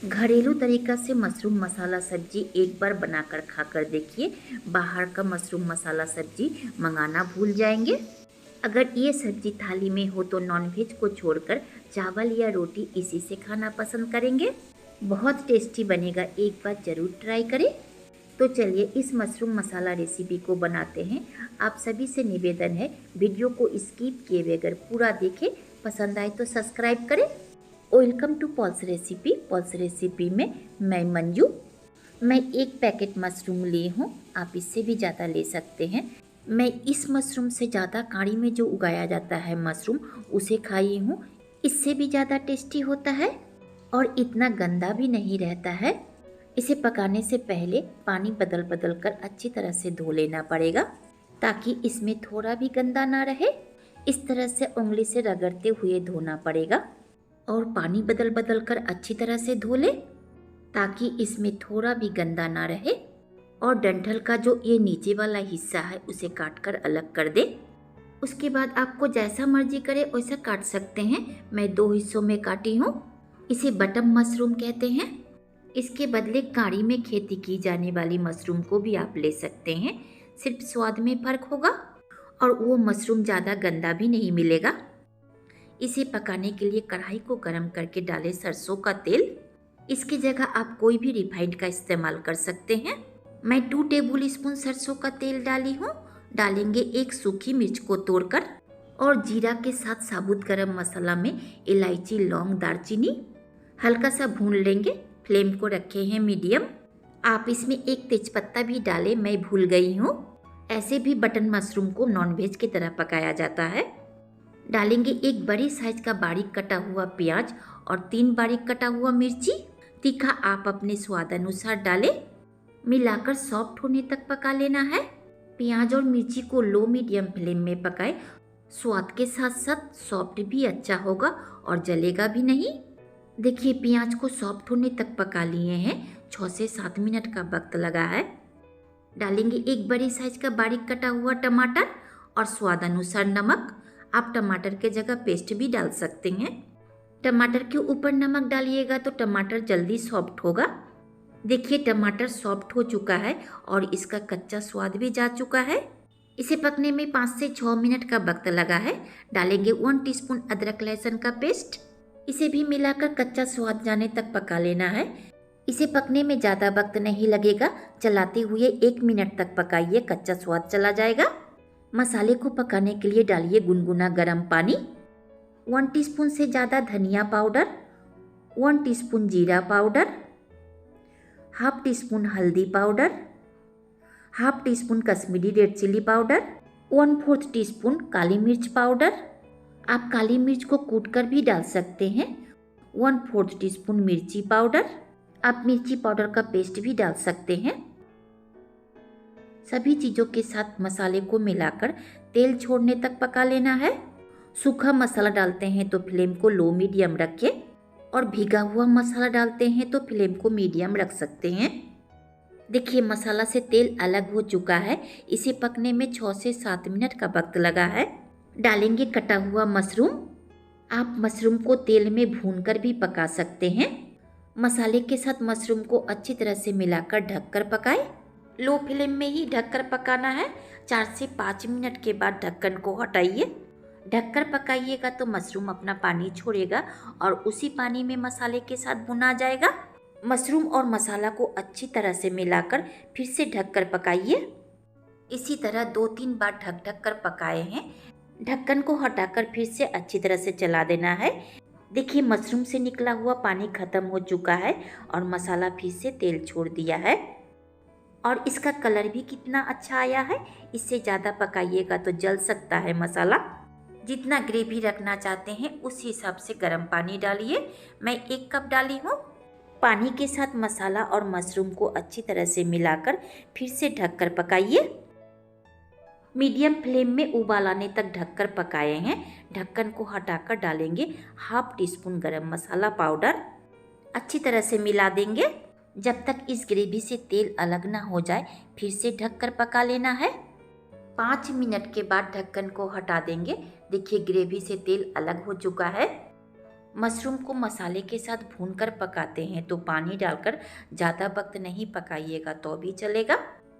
घरेलू तरीका से मशरूम मसाला सब्जी एक बार बनाकर खाकर देखिए। बाहर का मशरूम मसाला सब्जी मंगाना भूल जाएंगे। अगर ये सब्जी थाली में हो तो नॉनवेज को छोड़कर चावल या रोटी इसी से खाना पसंद करेंगे। बहुत टेस्टी बनेगा, एक बार ज़रूर ट्राई करें। तो चलिए इस मशरूम मसाला रेसिपी को बनाते हैं। आप सभी से निवेदन है, वीडियो को स्किप किए बगैर पूरा देखें। पसंद आए तो सब्सक्राइब करें। Welcome to Paul's recipe. Paul's recipe में मैं मंजू। मैं एक पैकेट मशरूम ली हूँ, आप इससे भी ज़्यादा ले सकते हैं। मैं इस मशरूम से ज़्यादा काढ़ी में जो उगाया जाता है मशरूम, उसे खाई हूँ। इससे भी ज़्यादा टेस्टी होता है और इतना गंदा भी नहीं रहता है। इसे पकाने से पहले पानी बदल बदल कर अच्छी तरह से धो लेना पड़ेगा ताकि इसमें थोड़ा भी गंदा ना रहे। इस तरह से उंगली से रगड़ते हुए धोना पड़ेगा और पानी बदल बदल कर अच्छी तरह से धो ले ताकि इसमें थोड़ा भी गंदा ना रहे। और डंठल का जो ये नीचे वाला हिस्सा है उसे काट कर अलग कर दे। उसके बाद आपको जैसा मर्जी करे वैसा काट सकते हैं। मैं 2 हिस्सों में काटी हूँ। इसे बटन मशरूम कहते हैं। इसके बदले काढ़ी में खेती की जाने वाली मशरूम को भी आप ले सकते हैं। सिर्फ स्वाद में फर्क होगा और वो मशरूम ज़्यादा गंदा भी नहीं मिलेगा। इसे पकाने के लिए कढ़ाई को गर्म करके डालें सरसों का तेल। इसकी जगह आप कोई भी रिफाइंड का इस्तेमाल कर सकते हैं। मैं 2 टेबल स्पून सरसों का तेल डाली हूँ। डालेंगे एक सूखी मिर्च को तोड़कर और जीरा के साथ साबुत गरम मसाला में इलायची, लौंग, दालचीनी हल्का सा भून लेंगे। फ्लेम को रखे हैं मीडियम। आप इसमें एक तेजपत्ता भी डालें, मैं भूल गई हूँ। ऐसे भी बटन मशरूम को नॉनवेज की तरह पकाया जाता है। डालेंगे एक बड़ी साइज का बारीक कटा हुआ प्याज और 3 बारीक कटा हुआ मिर्ची। तीखा आप अपने स्वाद अनुसार डालें। मिलाकर सॉफ्ट होने तक पका लेना है। प्याज और मिर्ची को लो मीडियम फ्लेम में पकाएं। स्वाद के साथ साथ सॉफ्ट भी अच्छा होगा और जलेगा भी नहीं। देखिए प्याज को सॉफ्ट होने तक पका लिए हैं। 6 से 7 मिनट का वक्त लगा है। डालेंगे एक बड़ी साइज का बारीक कटा हुआ टमाटर और स्वाद अनुसार नमक। आप टमाटर के जगह पेस्ट भी डाल सकते हैं। टमाटर के ऊपर नमक डालिएगा तो टमाटर जल्दी सॉफ्ट होगा। देखिए टमाटर सॉफ्ट हो चुका है और इसका कच्चा स्वाद भी जा चुका है। इसे पकने में 5 से 6 मिनट का वक्त लगा है। डालेंगे 1 टीस्पून अदरक लहसुन का पेस्ट। इसे भी मिलाकर कच्चा स्वाद जाने तक पका लेना है। इसे पकने में ज़्यादा वक्त नहीं लगेगा। चलाते हुए 1 मिनट तक पकाइए, कच्चा स्वाद चला जाएगा। मसाले को पकाने के लिए डालिए गुनगुना गरम पानी। 1 टीस्पून से ज़्यादा धनिया पाउडर, 1 टीस्पून जीरा पाउडर, हाफ टीस्पून हल्दी powder, half teaspoon Kashmiri red chilli powder, 1/4 teaspoon काली मिर्च पाउडर। आप काली मिर्च को कूटकर भी डाल सकते हैं। 1/4 टीस्पून मिर्ची पाउडर। आप मिर्ची पाउडर का पेस्ट भी डाल सकते हैं। सभी चीज़ों के साथ मसाले को मिलाकर तेल छोड़ने तक पका लेना है। सूखा मसाला डालते हैं तो फ्लेम को लो मीडियम रखें और भीगा हुआ मसाला डालते हैं तो फ्लेम को मीडियम रख सकते हैं। देखिए मसाला से तेल अलग हो चुका है। इसे पकने में 6 से 7 मिनट का वक्त लगा है। डालेंगे कटा हुआ मशरूम। आप मशरूम को तेल में भूनकर भी पका सकते हैं। मसाले के साथ मशरूम को अच्छी तरह से मिलाकर ढककर पकाएं। लो फ्लेम में ही ढककर पकाना है। 4 से 5 मिनट के बाद ढक्कन को हटाइए। ढककर पकाइएगा तो मशरूम अपना पानी छोड़ेगा और उसी पानी में मसाले के साथ भुना जाएगा। मशरूम और मसाला को अच्छी तरह से मिलाकर फिर से ढककर पकाइए। इसी तरह 2-3 बार ढक ढक कर पकाए हैं। ढक्कन को हटाकर फिर से अच्छी तरह से चला देना है। देखिए मशरूम से निकला हुआ पानी खत्म हो चुका है और मसाला फिर से तेल छोड़ दिया है और इसका कलर भी कितना अच्छा आया है। इससे ज़्यादा पकाइएगा तो जल सकता है मसाला। जितना ग्रेवी रखना चाहते हैं उस हिसाब से गर्म पानी डालिए। मैं 1 कप डाली हूँ। पानी के साथ मसाला और मशरूम को अच्छी तरह से मिलाकर फिर से ढककर पकाइए। मीडियम फ्लेम में उबाल आने तक ढककर पकाए हैं। ढक्कन को हटाकर डालेंगे हाफ टीस्पून गरम मसाला पाउडर। अच्छी तरह से मिला देंगे जब तक इस ग्रेवी से तेल अलग ना हो जाए। फिर से ढककर पका लेना है। 5 मिनट के बाद ढक्कन को हटा देंगे। देखिए ग्रेवी से तेल अलग हो चुका है। मशरूम को मसाले के साथ भूनकर पकाते हैं तो पानी डालकर ज़्यादा वक्त नहीं पकाइएगा तो भी चलेगा।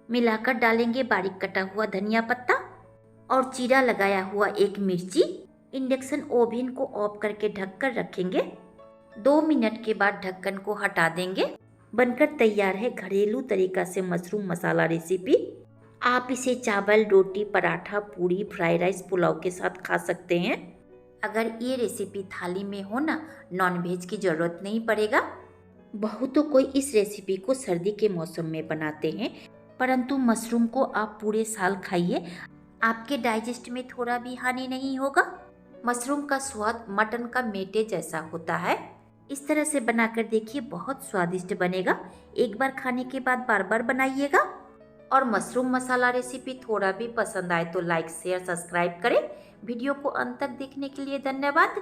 मिलाकर डालेंगे बारीक कटा हुआ धनिया पत्ता और चीरा लगाया हुआ एक मिर्ची। इंडक्शन ओवन को ऑफ करके ढककर रखेंगे। 2 मिनट के बाद ढक्कन को हटा देंगे। बनकर तैयार है घरेलू तरीका से मशरूम मसाला रेसिपी। आप इसे चावल, रोटी, पराठा, पूरी, फ्राइड राइस, पुलाव के साथ खा सकते हैं। अगर ये रेसिपी थाली में हो ना, नॉनवेज की ज़रूरत नहीं पड़ेगा। बहुतों कोई इस रेसिपी को सर्दी के मौसम में बनाते हैं, परंतु मशरूम को आप पूरे साल खाइए, आपके डाइजेस्ट में थोड़ा भी हानि नहीं होगा। मशरूम का स्वाद मटन का मेटे जैसा होता है। इस तरह से बनाकर देखिए, बहुत स्वादिष्ट बनेगा। एक बार खाने के बाद बार बार बनाइएगा। और मशरूम मसाला रेसिपी थोड़ा भी पसंद आए तो लाइक, शेयर, सब्सक्राइब करें। वीडियो को अंत तक देखने के लिए धन्यवाद।